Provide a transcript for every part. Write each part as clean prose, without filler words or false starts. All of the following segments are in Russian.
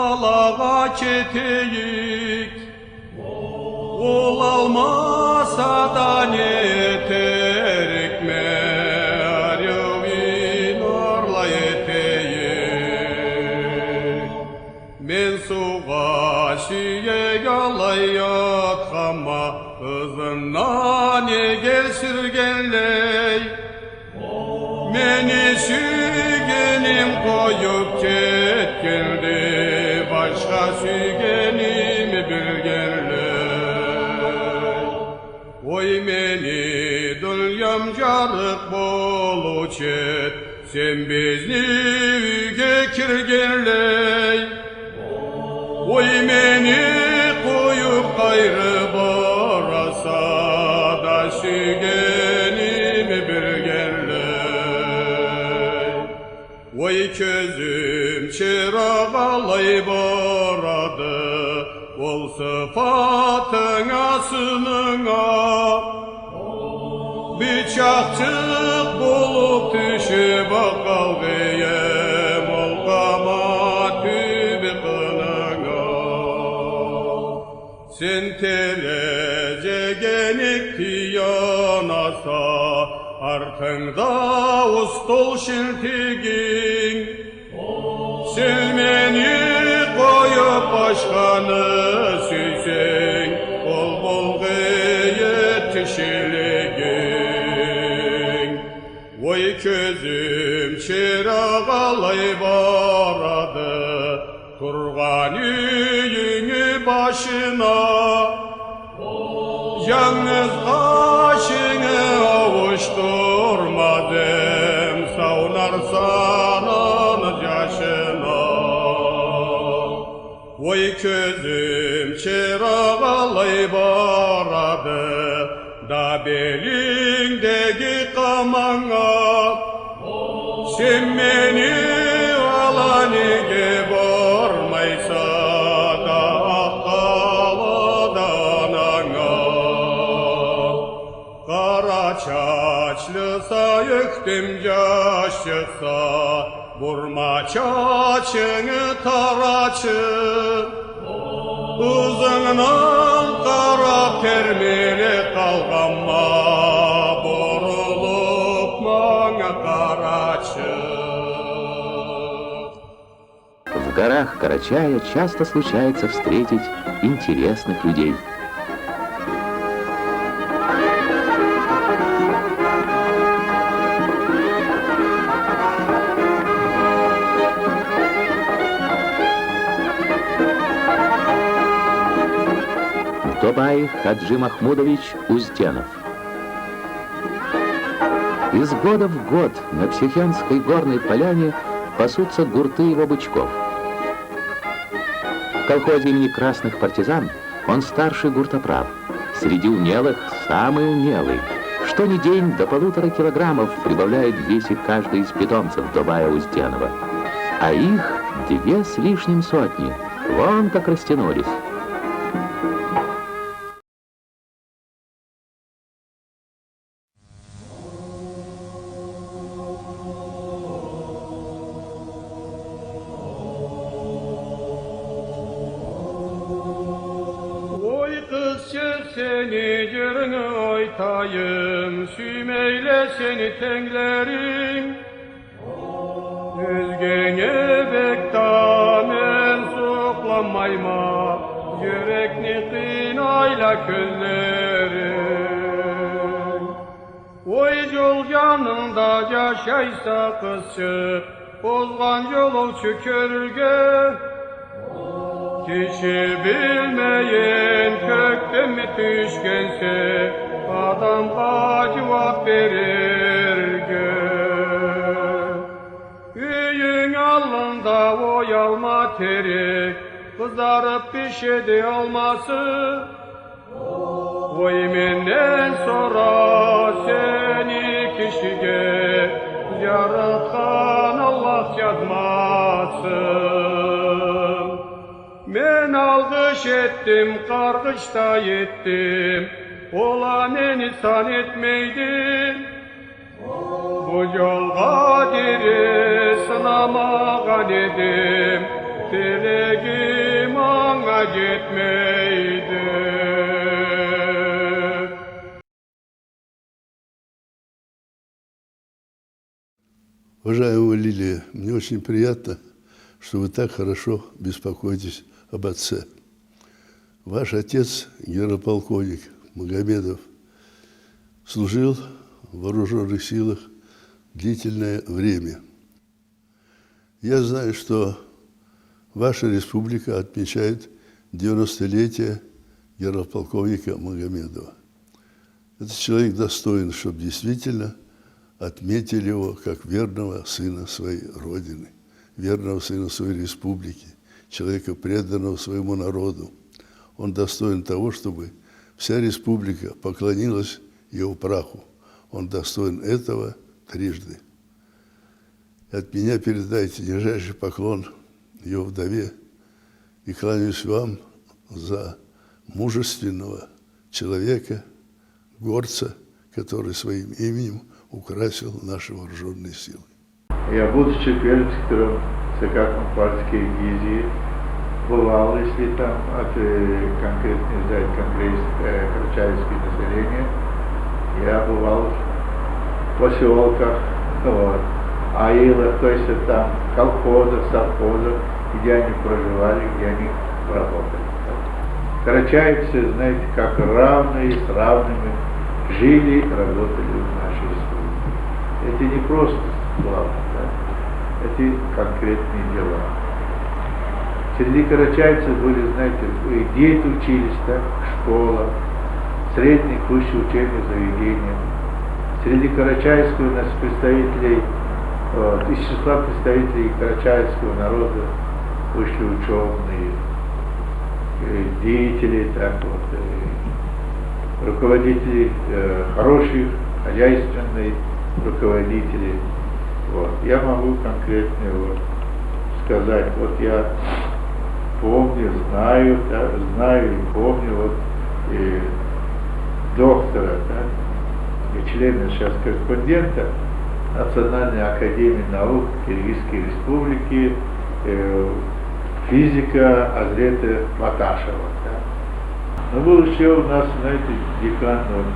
dalağa keteyik, ol almasa da yeterik meriyovin orla yeteyik. Men suğa şiyek alayatxama, kızından egel sürgenley. Meni sügenim koyup ketkendi, başka sügenimi bilgenley. Oy meni dünyam jarık boluçet, sen bizni üge kirgenley. Oy meni koyup gayrı borasa da sügenimi bilgenley. Oy közüm çırağalay boradı, ol sıfatına sınına. Bıçakçık bulup düşüp kalgıyım, ol kama tübü kınına. Sen terecegenik tiyanasa, artıngda ustol şiltigin. Sen meni koyup başkanı süysün, bol bol yetişiligin. Oy közüm çırağalay baradı, turgan üyünü başına. Yalnız kaşını avuşturmadım, saunarsanın yaşına. Oy közüm çırağalay baradı, da belindeki kamana. Sen meni alanige bormaysa da çaçlı sayıktım yaş çıksa, vurma çaçını taraçın. Uzundan kara termili kalganma, borulup mana karaçın. В горах Карачая часто случается встретить интересных людей. Тобай Хаджи Махмудович Узденов. Из года в год на Психенской горной поляне пасутся гурты его бычков. В колхозе имени Красных партизан он старший гуртоправ. Среди умелых самый умелый. Что ни день до 1,5 килограммов прибавляет в весе каждый из питомцев Тобая Узденова. А их 2 с лишним сотни. Вон как растянулись. Seni görünü aytayım, sümeyle seni tenglerim. Özgene bektamen soklanmayma, yürekni kınayla közlerim. Oy yol yanında yaşaysa kızcık, bozgan yolcu körülge. Kişi bilmeyen kökten mi düşkense, adamga cevap verir gör. Üyün alında oyalma terik, kızarıp pişedi alması. Oy menden sonra seni kişiye, yaratkan Allah yazmasın. Men algış ettim, kargışta yettim, olan insan etmeydim. Bu yol kaderi sınamagan edim, Tilegim ana gitmeydi. Уважаемая Лилия, мне очень приятно, что вы так хорошо беспокоитесь об отце. Ваш отец, генерал-полковник Магомедов, служил в вооруженных силах длительное время. Я знаю, что ваша республика отмечает 90-летие генерал-полковника Магомедова. Этот человек достоин, чтобы действительно отметили его как верного сына своей Родины, верного сына своей республики, человека, преданного своему народу. Он достоин того, чтобы вся республика поклонилась его праху. Он достоин этого трижды. От меня передайте нижайший поклон его вдове и кланяюсь вам за мужественного человека, горца, который своим именем украсил наши вооруженные силы. Я, будучи пермским ЦК Компартии Киргизии, бывал, если там конкретно взять карачаевское население, я бывал в поселках, вот, аилах, то есть там колхозах, совхозах, где они проживали, где они работали. Карачаевцы, знаете, как равные с равными жили, работали в нашей республике. Это не просто слова, да? Это конкретные дела. Среди карачаевцев были, знаете, и дети учились, так, школа, средних, высших учебных заведений. Среди карачаевского у нас представителей, из числа представителей карачаевского народа вышли ученые, деятели, так вот, руководители хороших, хозяйственные руководители. Вот. Я могу конкретно вот сказать, вот я помню, знаю и помню вот доктора, да, и члена сейчас корреспондента Национальной академии наук Киргизской республики, физика Азрета Баташева. Да. Но был еще у нас, знаете, декан вот,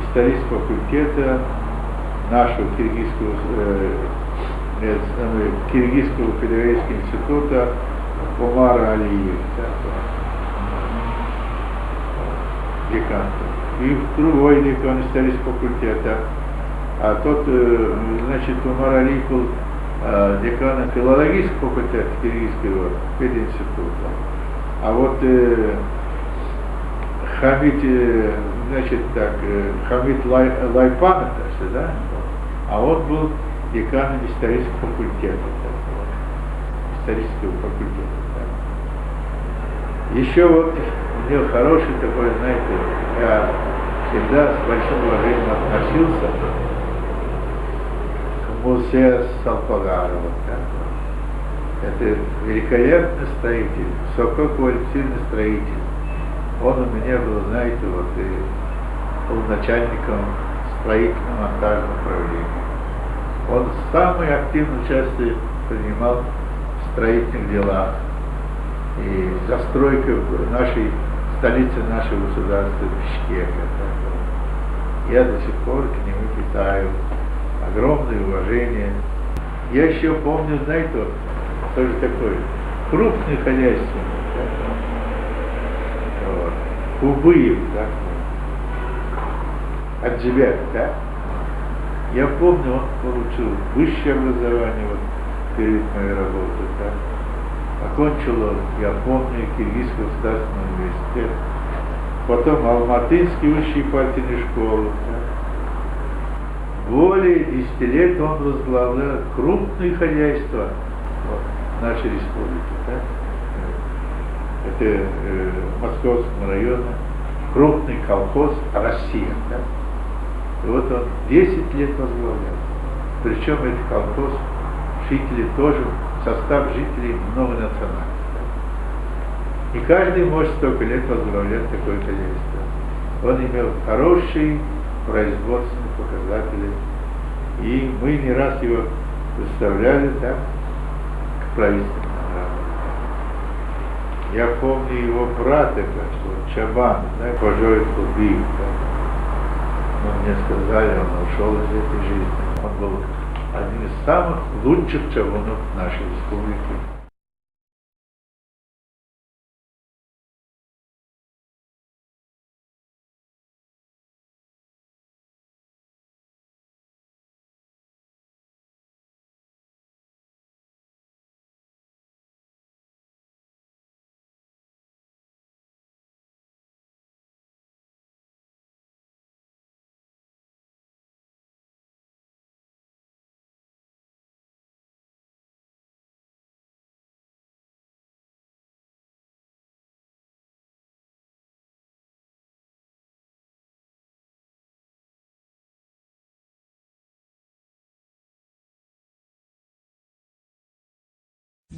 исторического факультета нашего Киргизского педагогического института Умар Алиев, декан. И другой декан исторического факультета. А тот, значит, Умар Алиев был деканом филологического факультета Киргизского пединститута. А вот Хамид, значит, так, Хамид Лайпанов, да? А он был деканом исторического факультета. Исторического факультета. Да. Еще вот у него хороший такой, знаете, я всегда с большим уважением относился к Мусе Салпагарова. Да. Это великолепный строитель, высококвалифицированный строитель. Он у меня был, знаете, вот, и был начальником строительно-монтажного управления. Он самое активное участие принимал в строительных делах. И застройка нашей столицы нашего государства Бишкека. Я до сих пор к нему питаю огромное уважение. Я еще помню, знаете, вот, тоже такое крупное хозяйство. Вот. Кубыев, да? Аджибек, да? Я помню, он получил высшее образование вот, перед моей работой, да? Окончил он, я помню, Киргизский государственный университет, потом Алматинский высший партийный школу, да? Более 10 лет он возглавлял крупные хозяйства вот, нашей республики, да? Это в Московском районе крупный колхоз «Россия». Да? И вот он 10 лет возглавлял. Причем этот колхоз, жители тоже, состав жителей многонациональный. Да? И каждый может столько лет возглавлять такое хозяйство. Он имел хорошие производственные показатели. И мы не раз его выставляли, да, к правительству. Я помню его брата, как Чабан, да, Кожой убил. Но мне сказали, он ушел из этой жизни. Он был один из самых лучших чабанов нашей республики.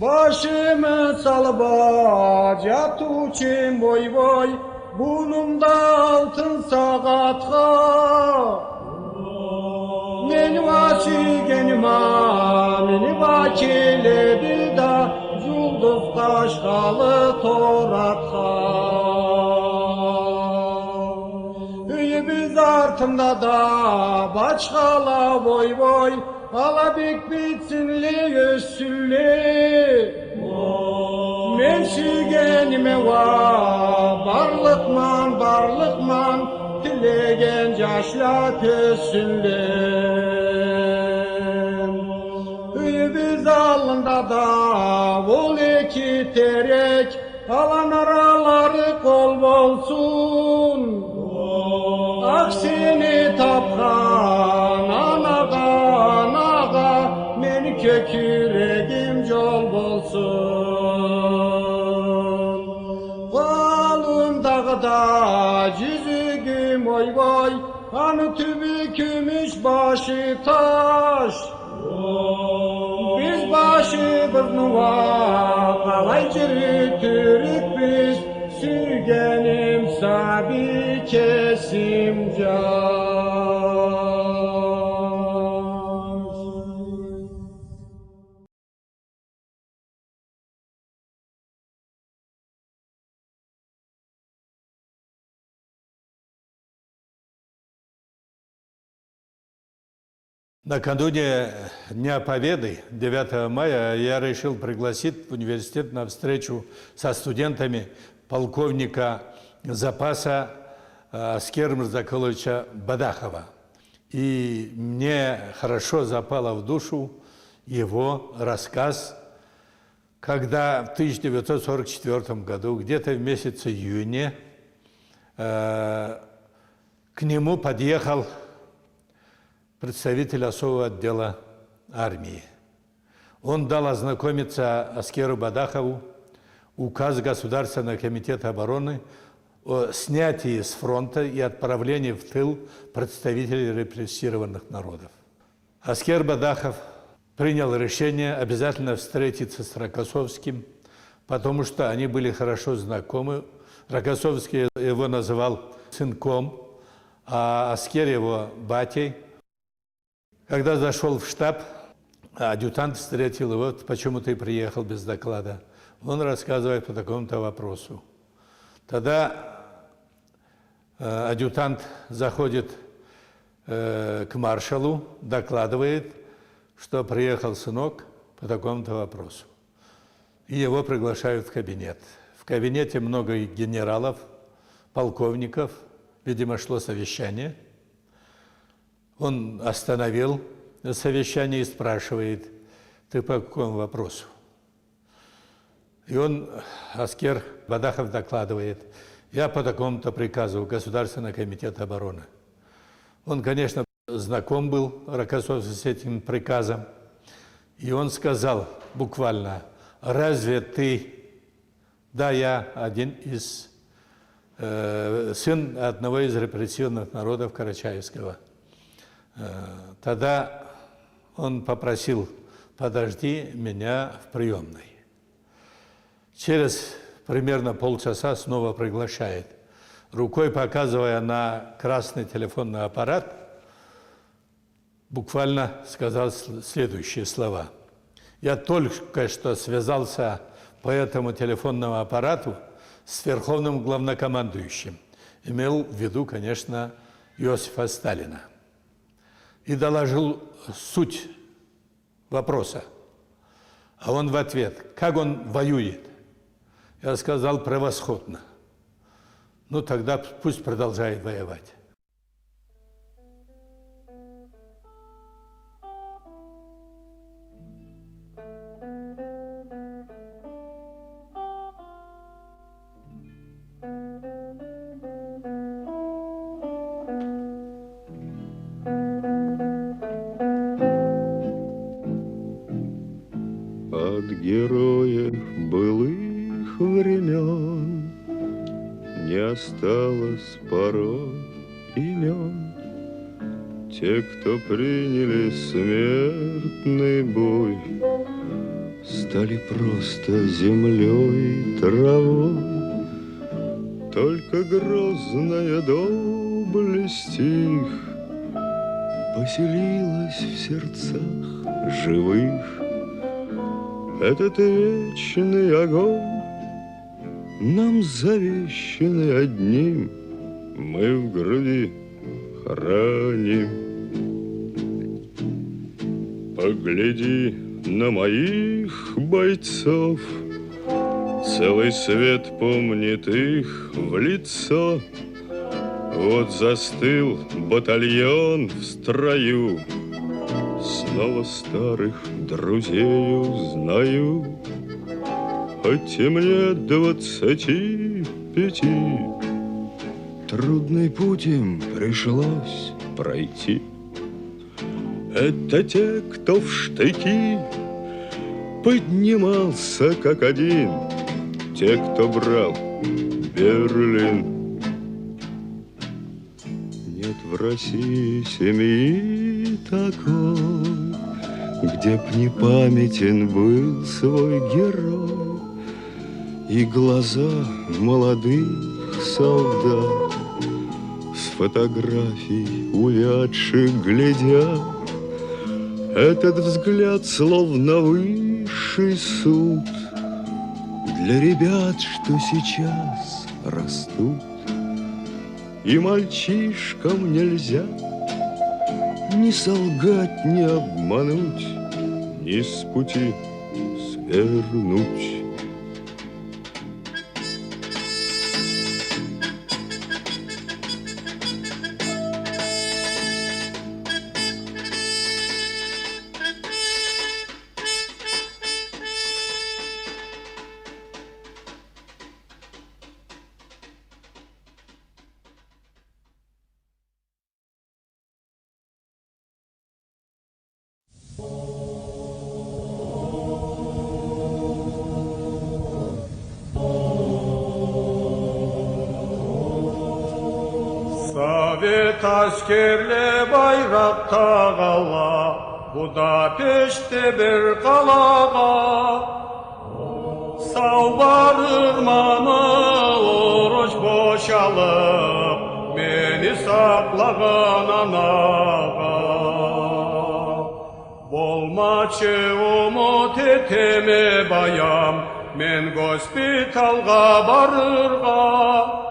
Başımı salıp yatучим boy boy, burnumda altın saatga. Meni vaşigenima, meni vakile da, yulduz taşkalı toratga. Üyümüz artımda da, başkala boy boy, Alabik bitsinli üstünlü. Men sürgenime barlıkman, tilegen yaşla tüsünlü. Üyübüz alında da ol iki terek, alan araları kol olsun. Aksini tapkan anaga, meni kök yüreğim yol bolsun. Balım dağda yüzüğüm oy boy, anı tübü kümüş başı taş. Biz başımıznuva kalay çürütürük biz, sürgenim sabi kesim can. Накануне Дня Победы, 9 мая, я решил пригласить в университет на встречу со студентами полковника запаса Аскера Мырзакуловича Бадахова. И мне хорошо запало в душу его рассказ, когда в 1944 году, где-то в месяце июня, к нему подъехал представитель особого отдела армии. Он дал ознакомиться Аскеру Бадахову указ Государственного комитета обороны о снятии с фронта и отправлении в тыл представителей репрессированных народов. Аскер Бадахов принял решение обязательно встретиться с Рокоссовским, потому что они были хорошо знакомы. Рокоссовский его называл сынком, а Аскер его батей. Когда зашел в штаб, адъютант встретил его: почему ты приехал без доклада? Он рассказывает по такому-то вопросу. Тогда адъютант заходит к маршалу, докладывает, что приехал сынок по такому-то вопросу. И его приглашают в кабинет. В кабинете много генералов, полковников, видимо, шло совещание. Он остановил совещание и спрашивает: ты по какому вопросу? И он, Аскер Бадахов, докладывает: я по такому-то приказу Государственного комитета обороны. Он, конечно, знаком был, Рокоссовский, с этим приказом. И он сказал буквально: разве ты, да, я один из, сын одного из репрессированных народов Карачаевского. Тогда он попросил: подожди меня в приемной. Через примерно полчаса снова приглашает. Рукой показывая на красный телефонный аппарат, буквально сказал следующие слова: я только что связался по этому телефонному аппарату с верховным главнокомандующим. Имел в виду, конечно, Иосифа Сталина. И доложил суть вопроса. А он в ответ: как он воюет? Я сказал: превосходно. Ну, тогда пусть продолжает воевать. От героев былых времен не осталось порой имен. Те, кто приняли смертный бой, стали просто землей и травой. Только грозная доблесть их поселилась в сердцах живых. Этот вечный огонь, нам завещанный одним, мы в груди храним. Погляди на моих бойцов, целый свет помнит их в лицо. Вот застыл батальон в строю, снова старых друзей узнаю. Хоть и мне 25, трудный путь им пришлось пройти. Это те, кто в штыки поднимался как один, те, кто брал Берлин. Нет в России семьи такой, где б не памятен был свой герой. И глаза молодых солдат с фотографий увядших глядят. Этот взгляд словно высший суд для ребят, что сейчас растут. И мальчишкам нельзя ни солгать, ни обмануть, ни с пути свернуть. Sovet askerle bayrak tağala, Budapeşte bir kalağa. Sağ barırmamı oruç boşalıp, Beni saklağın anağa. Bolmaçı umut eteme bayam, Men gospitalga barırga.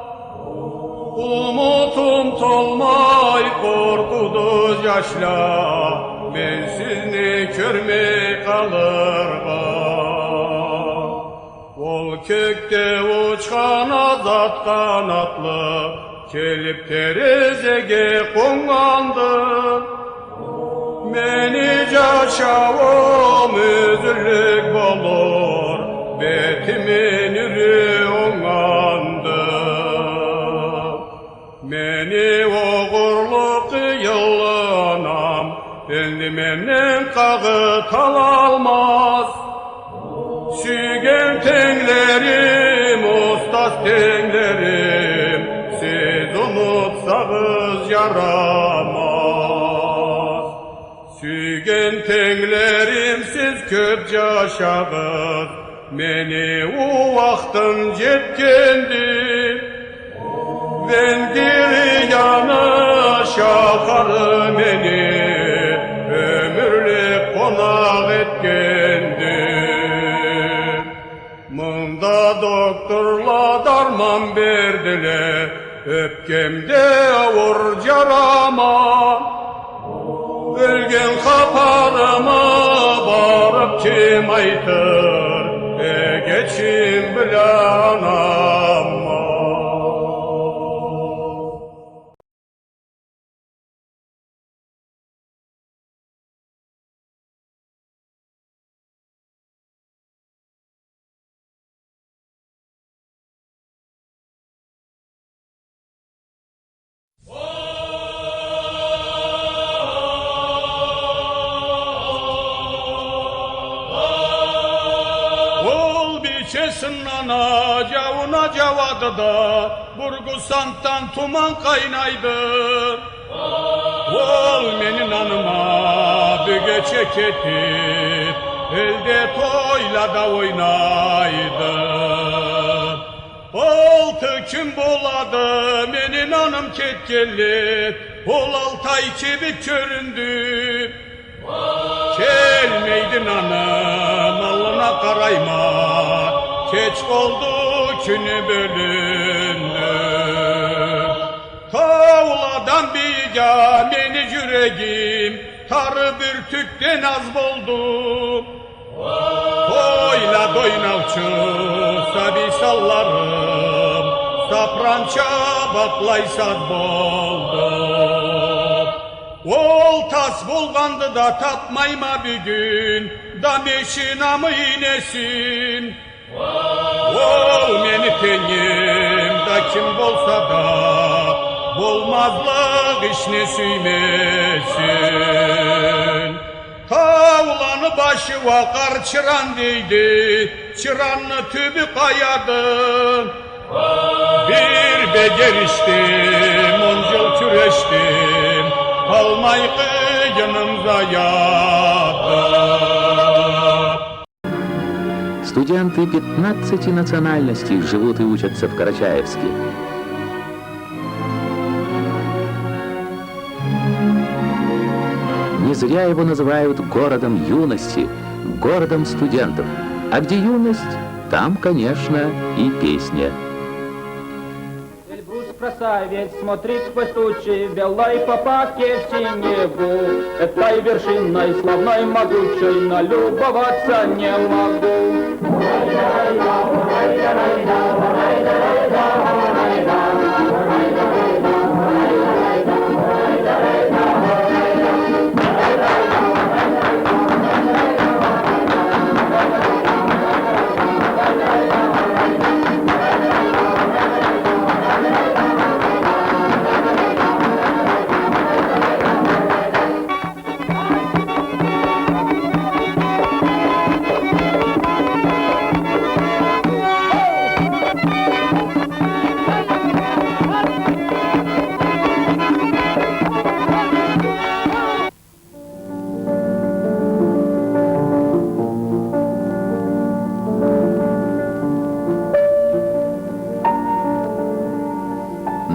Umutum tolmay korkuduz yaşla, Men sizni körmey kalırga. Ol kökte uçkan azat kanatlı, Kelip terezege kongandı. Meni yaşavım üzüllük bolur, Betimin ürü ongandı. Meni oğurluk yıllanam, Endi menden kağı talalmaz. Sügen tenglerim, ustas tenglerim, Siz unutsanız yaramaz. Sügen tenglerim, siz köp yaşağız, Meni o vaxtın jetkendi. Ben geri yana şakarı meni, Ömürlük konak etkendi. doktorla darman verdiler, öpkemde avur carama. Ölgen kaparıma barıp kim aytır, geçim bilen amma. Sınana cavuna cavadı da Burgusan'tan tuman kaynaydı. Ol menin anıma büge çeketip elde toyla da oynaydı. Ol tüküm buladı menin anım ketkelli, ol altay kibik köründü. Kelmeydin anam alına karayma, geç oldu günü bölündü. Tavladan biga beni yüreğim, tarı bürtükten az boldu. Oyla doynavçı sabi sallarım, saprança baklaysaz boldu. Ol tas bulgandı da tapmayma bir gün, da meşinamı inesin. Ol meni tenyim da kim bolsa da, bolmazlık işini suymesin. Tavlanı başı vakar çıran deydi, çıranlı tübü kayadı. Bir beceriştim, oncul küreştim, kalmay kıyınımza yadı. Студенты 15 национальностей живут и учатся в Карачаевске. Не зря его называют городом юности, городом студентов. А где юность, там, конечно, и песня. Эльбрус красавец смотрит сквозь тучи, белой попадки в синеву. Этой вершиной славной могучей налюбоваться не могу.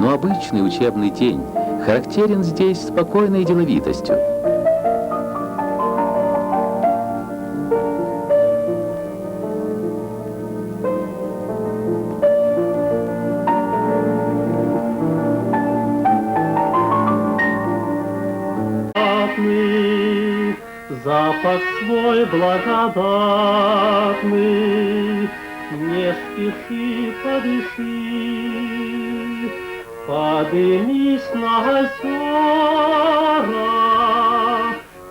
Но обычный учебный день характерен здесь спокойной деловитостью. Запах свой благодатный, не спеши, подыши, подымись на озера,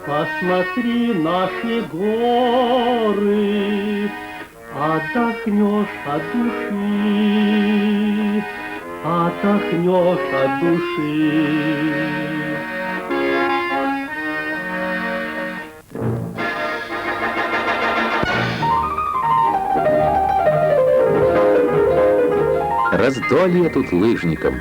посмотри наши горы, отдохнешь от души, отдохнешь от души. Раздолье тут лыжникам.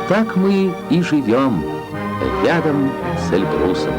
Так мы и живем рядом с Эльбрусом.